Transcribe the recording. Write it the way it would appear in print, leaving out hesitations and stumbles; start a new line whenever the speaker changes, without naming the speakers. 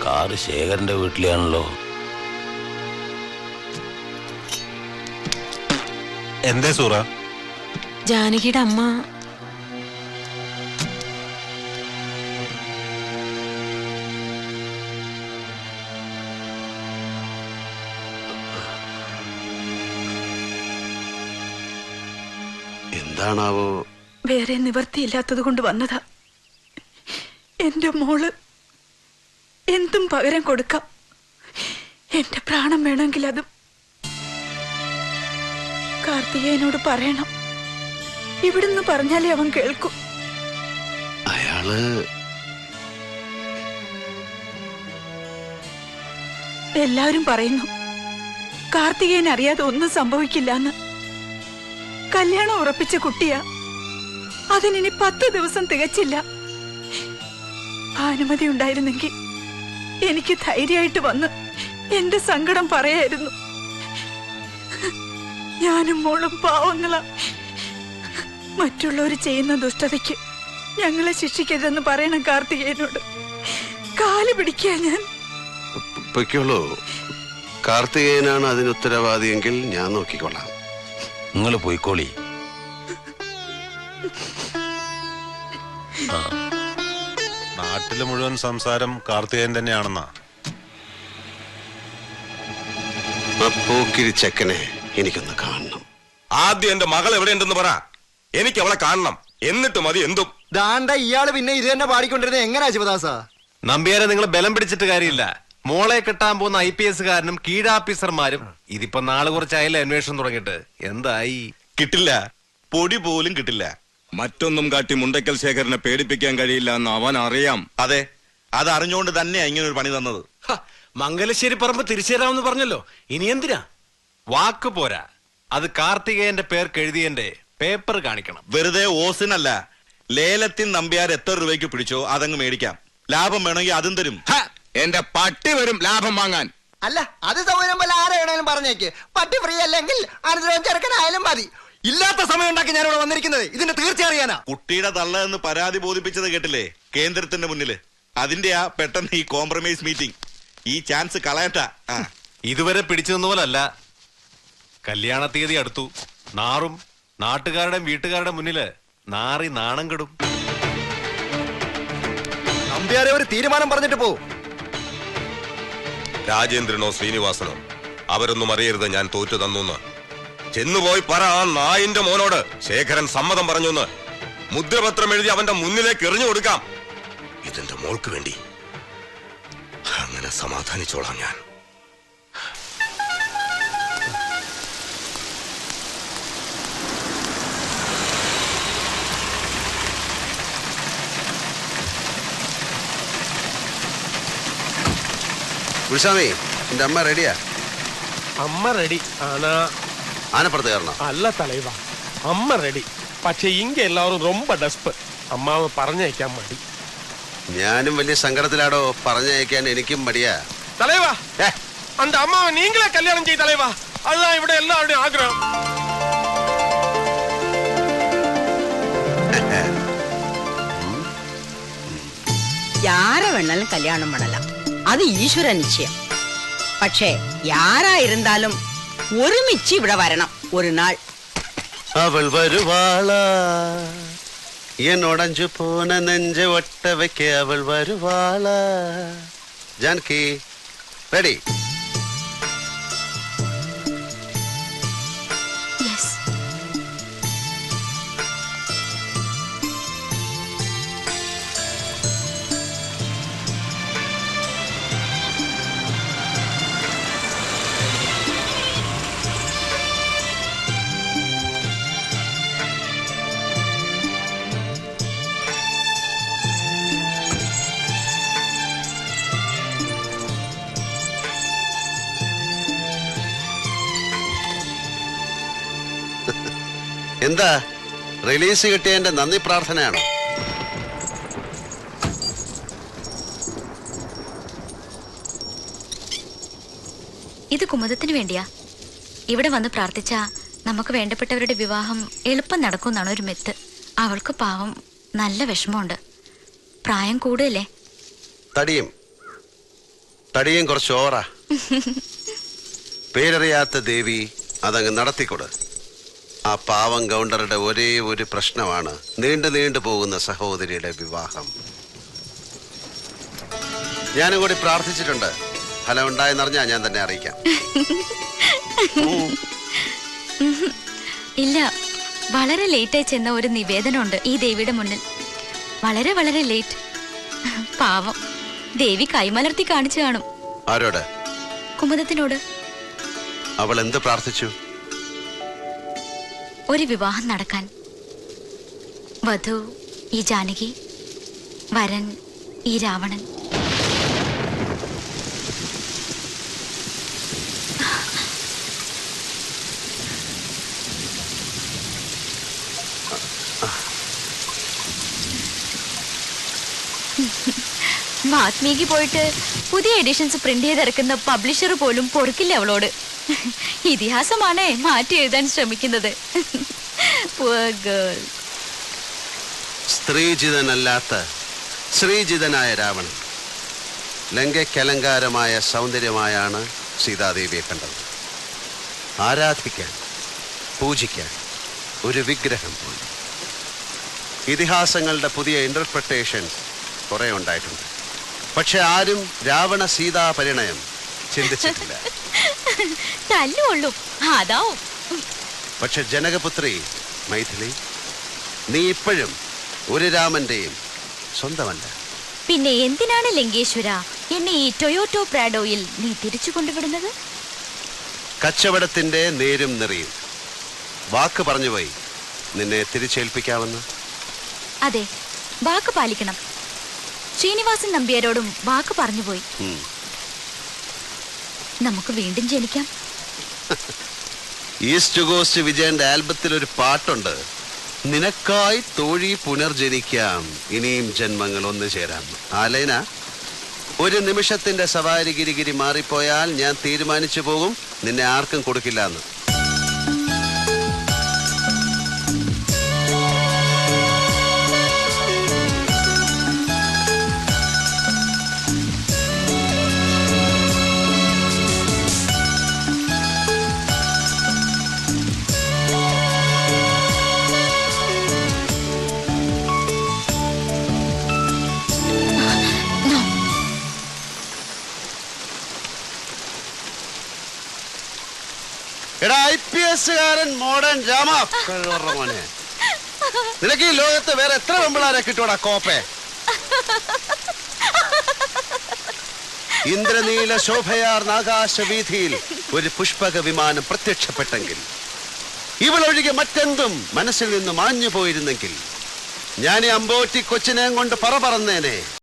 Car ശേഖരന്റെ വീട്ടിലാണല്ലോ.
എന്തേ സൂറ?
ജാനകിയുടെ അമ്മ
എന്താണാവോ?
വേറെ നിവർത്തിയില്ലാത്തത് കൊണ്ട് വന്നതാ. എന്റെ മോള് എന്തും പകരം കൊടുക്കാം. എന്റെ പ്രാണം വേണമെങ്കിൽ അതും. കാർത്തികേയനോട് പറയണം. ഇവിടുന്ന് പറഞ്ഞാലേ അവൻ കേൾക്കും.
അയാള്
എല്ലാവരും പറയുന്നു കാർത്തികേയൻ അറിയാതെ ഒന്നും സംഭവിക്കില്ലെന്ന്. കല്യാണം ഉറപ്പിച്ച കുട്ടിയാ. അതിനി 10 ദിവസം തികച്ചില്ല. അനുമതി ഉണ്ടായിരുന്നെങ്കിൽ എനിക്ക് ധൈര്യമായിട്ട് വന്ന് എന്റെ സങ്കടം പറയായിരുന്നു. ഞാനും മോളും പാവങ്ങളാ. മറ്റുള്ളവർ ചെയ്യുന്ന ദുഷ്ടതയ്ക്ക് ഞങ്ങളെ ശിക്ഷിക്കരുതെന്ന് പറയണം കാർത്തികേയനോട്. കാല് പിടിക്കുക ഞാൻ.
പൊയ്ക്കോളൂ. കാർത്തികേയനാണ് അതിന് ഉത്തരവാദിയെങ്കിൽ ഞാൻ നോക്കിക്കൊള്ളാം. നിങ്ങൾ പോയിക്കോളി.
നാട്ടില് മുഴുവൻ സംസാരം കാർത്തികേയൻ തന്നെയാണെന്നാ.
പോക്കിരി ചെക്കനെ എനിക്കൊന്ന് കാണണം.
ആദ്യം എന്റെ മകൾ എവിടെയുണ്ടെന്ന് പറ. എനിക്ക് അവളെ കാണണം. എന്നിട്ട് മതി എന്തും.
ദാണ്ട ഇയാള് പിന്നെ ഇത് തന്നെ പാടിക്കൊണ്ടിരുന്നത് എങ്ങനെയാ ശിവദാസ?
നമ്പ്യാരെ നിങ്ങൾ ബലം പിടിച്ചിട്ട് കാര്യമില്ല. മോളെ കിട്ടാൻ പോകുന്ന IPS കാരനും കീഴാഫീസർമാരും ഇതിപ്പോ നാളെ കുറച്ചായാലും അന്വേഷണം തുടങ്ങിയിട്ട് എന്തായി?
കിട്ടില്ല, പൊടി പോലും കിട്ടില്ല. മറ്റൊന്നും കാട്ടി മുണ്ടക്കൽ ശേഖരനെ പേടിപ്പിക്കാൻ കഴിയില്ല എന്ന് അവൻ അറിയാം. അതെ, അത് അറിഞ്ഞുകൊണ്ട് തന്നെയാ ഇങ്ങനെ ഒരു പണി തന്നത്.
മംഗലശ്ശേരി പറമ്പ് തിരിച്ചു തരാമെന്ന് പറഞ്ഞല്ലോ, ഇനി എന്തിനാ? വാക്ക് പോരാ, അത് കാർത്തികേയന്റെ പേർക്ക് എഴുതിയന്റെ പേപ്പർ കാണിക്കണം.
വെറുതെ ഓസിനല്ല, ലേലത്തിൽ നമ്പ്യാർ എത്ര രൂപയ്ക്ക് പിടിച്ചോ അതങ്ങ് മേടിക്കാം. ലാഭം വേണമെങ്കിൽ അതും തരും. എന്റെ പട്ടി വരും ലാഭം വാങ്ങാൻ.
അല്ല, അത് സൗകര്യം പോലെ ആരെ വേണേലും പറഞ്ഞേക്ക്. പട്ടി ഫ്രീ അല്ലെങ്കിൽ അനുദ്രവം ചെറുക്കനായാലും മതി. ഇല്ലാത്ത സമയം ഉണ്ടാക്കി ഞാൻ ഇവിടെ വന്നിരിക്കുന്നത് ഇതിന്റെ തീർച്ച അറിയാനാ.
കുട്ടിയുടെ തള്ള എന്ന് പരാതി ബോധിപ്പിച്ചത് കേട്ടില്ലേ കേന്ദ്രത്തിന്റെ മുന്നില്? അതിന്റെയാ പെട്ടെന്ന് ഈ കോംപ്രമൈസ് മീറ്റിംഗ്. ഈ ചാൻസ് കളയട്ടാ.
ഇതുവരെ പിടിച്ചതെന്ന പോലല്ല. കല്യാണ തീയതി അടുത്തു. നാറും നാട്ടുകാരുടെ വീട്ടുകാരുടെ മുന്നില് നാറി നാണം കെടും.
നമ്പ്യാരെ ഒരു തീരുമാനം പറഞ്ഞിട്ട് പോ.
രാജേന്ദ്രനോ ശ്രീനിവാസനോ അവരൊന്നും അറിയരുത് ഞാൻ തോറ്റു തന്നു. ചെന്നുപോയി പറ ആ നായിന്റെ മോനോട് ശേഖരൻ സമ്മതം പറഞ്ഞുന്ന്. മുദ്രപത്രം എഴുതി അവന്റെ മുന്നിലേക്ക് എറിഞ്ഞു കൊടുക്കാം. ഇതെന്റെ മോൾക്ക് വേണ്ടി. അങ്ങനെ സമാധാനിച്ചോളാം ഞാൻ.
ഗുരുസ്വാമി, എന്റെ അമ്മ റെഡിയാ?
അമ്മ റെഡി ആനാ?
ആനപ്പുറത്ത് കയറണം.
അല്ല തലൈവ, അമ്മ റെഡി. പക്ഷെ ഇങ്ങ എല്ലാവരും ரொம்ப ഡെസ്പ്. അമ്മാവ പറഞ്ഞയക്കാൻ മടി.
ഞാനും വലിയ സങ്കടത്തിലാടോ. പറഞ്ഞയക്കാൻ എനിക്കും മടിയാ.
തലൈവ, അന്ത അമ്മാവ നീங்களே കല്യാണം ചെയ്യ തലൈവ. അതാ ഇവിടെ എല്ലാവരുടെയും ആഗ്രഹം.
யாரை வேணாலும் கல்யாணம் பண்ணலாம், அது ஈஸ்வர நிச்சயம். പക്ഷേ யாராயிருந்தாலும் ഒരുമിച്ച് ഇവിടെ വരണം ഒരു നാൾ.
അവൾ വരുവാളാ എന്നോടഞ്ചു പോന നെഞ്ച ഒട്ട വെക്ക അവൾ വരുവാളാ. ജാനകി റെഡി? എന്താ റിലീസ് കിട്ടിയതിന്റെ നന്ദി പ്രാർത്ഥനയാണോ?
ഇത് കുമുദത്തിന് വേണ്ടിയാ. ഇവിടെ വന്ന് പ്രാർത്ഥിച്ച നമുക്ക് വേണ്ടപ്പെട്ടവരുടെ വിവാഹം എളുപ്പം നടക്കുമെന്നാണ് ഒരു മെത്ത്. അവൾക്ക് പാവം നല്ല വിഷമമുണ്ട്. പ്രായം കൂടുതലേ.
തടിയും തടിയും കുറച്ച് ഓവറാ. പേരറിയാത്ത ദേവി അതങ്ങ് നടത്തിക്കൊട്. ആ പാവം ഗൗണ്ടറുടെ ഒരേ ഒരു പ്രശ്നമാണ് നീണ്ടു പോകുന്ന സഹോദരിയുടെ വിവാഹം. ഞാനും കൂടി പ്രാർത്ഥിച്ചിട്ടുണ്ട്. ഫലം ഉണ്ടായെന്നറിഞ്ഞാ ഞാൻ തന്നെ അറിയിക്കാം.
ഇല്ല, വളരെ ലേറ്റായി ചെന്ന ഒരു നിവേദനമുണ്ട് ഈ ദേവിയുടെ മുന്നിൽ. വളരെ വളരെ ലേറ്റ്. പാവം ദേവി കൈമലർത്തി കാണിച്ചു കാണും.
ആരോട്?
കുമുദത്തിനോട്.
അവൾ എന്ത് പ്രാർത്ഥിച്ചു?
ഒരു വിവാഹം നടക്കാൻ. വധു ഈ ജാനകി, വരൻ ഈ രാവണൻ. വാത്മീകി പോയിട്ട് പുതിയ എഡിഷൻസ് പ്രിന്റ് ചെയ്തിറക്കുന്ന പബ്ലിഷർ പോലും പൊറുക്കില്ല അവളോട്. ഇതിഹാസമാണേ മാറ്റി എഴുതാൻ ശ്രമിക്കുന്നത്.
സ്ത്രീജിതനല്ലാത്ത ശ്രീജിതനായ രാവണൻ ലങ്കയ്ക്കലങ്കാരമായ സൗന്ദര്യമായാണ് സീതാദേവിയെ കണ്ടത്. ആരാധിക്കാൻ, പൂജിക്കാൻ ഒരു വിഗ്രഹം പോലെ. ഇതിഹാസങ്ങളുടെ പുതിയ ഇന്റർപ്രിട്ടേഷൻസ് കുറെ ഉണ്ടായിട്ടുണ്ട്. പക്ഷെ ആരും രാവണ സീതാ പരിണയം ചിന്തിച്ചിട്ടില്ല.
തല്ലുള്ളൂ അതാവും.
പക്ഷെ ജനകപുത്രി മൈഥിലി, നീ ഇപ്പോഴും ഒരു രാമന്റെയും സ്വന്തമല്ല.
പിന്നെ എന്തിനാണ് ലങ്കേശ്വര എന്നെ ഈ ടൊയോട്ടോ പ്രാഡോയിൽ നീ തിരിച്ചു കൊണ്ടുവിടുന്നത്?
കച്ചവടത്തിന്റെ നേരും നെറിയും. വാക്ക് പറഞ്ഞുപോയി നിന്നെ തിരിച്ചേൽപ്പിക്കാമെന്ന്.
അതെ, വാക്ക് പാലിക്കണം. ശ്രീനിവാസൻ നമ്പ്യാരോടും വാക്ക് പറഞ്ഞുപോയി. നമുക്ക് വീണ്ടും ജനിക്കാം.
ഈസ്റ്റ് കോസ്റ്റ് വിജയന്റെ ആൽബത്തിൽ ഒരു പാട്ടുണ്ട്, നിനക്കായി തോഴി പുനർജനിക്കാം, ഇനിയും ജന്മങ്ങൾ ഒന്നു ചേരാം. ആലൈന, ഒരു നിമിഷത്തിന്റെ സവാരി ഗിരിഗിരി മാറിപ്പോയാൽ ഞാൻ തീരുമാനിച്ചു പോകും നിന്നെ ആർക്കും കൊടുക്കില്ല എന്ന്. എടാ IPS കാരൻ മോഡേൺ രാമ, മോനെ, നിനക്ക് ഈ ലോകത്ത് വേറെ എത്ര പെമ്പിളാരെ കിട്ടൂടാ കോപ്പേ? ഇന്ദ്രനീല ശോഭയാർന്ന ആകാശവീഥിയിൽ ഒരു പുഷ്പക വിമാനം പ്രത്യക്ഷപ്പെട്ടെങ്കിൽ, ഇവളൊഴികെ മറ്റെന്തും മനസ്സിൽ നിന്ന് മാഞ്ഞു പോയിരുന്നെങ്കിൽ, ഞാൻ ഈ അമ്പോറ്റി കൊച്ചിനെയും കൊണ്ട് പറന്നേനെ.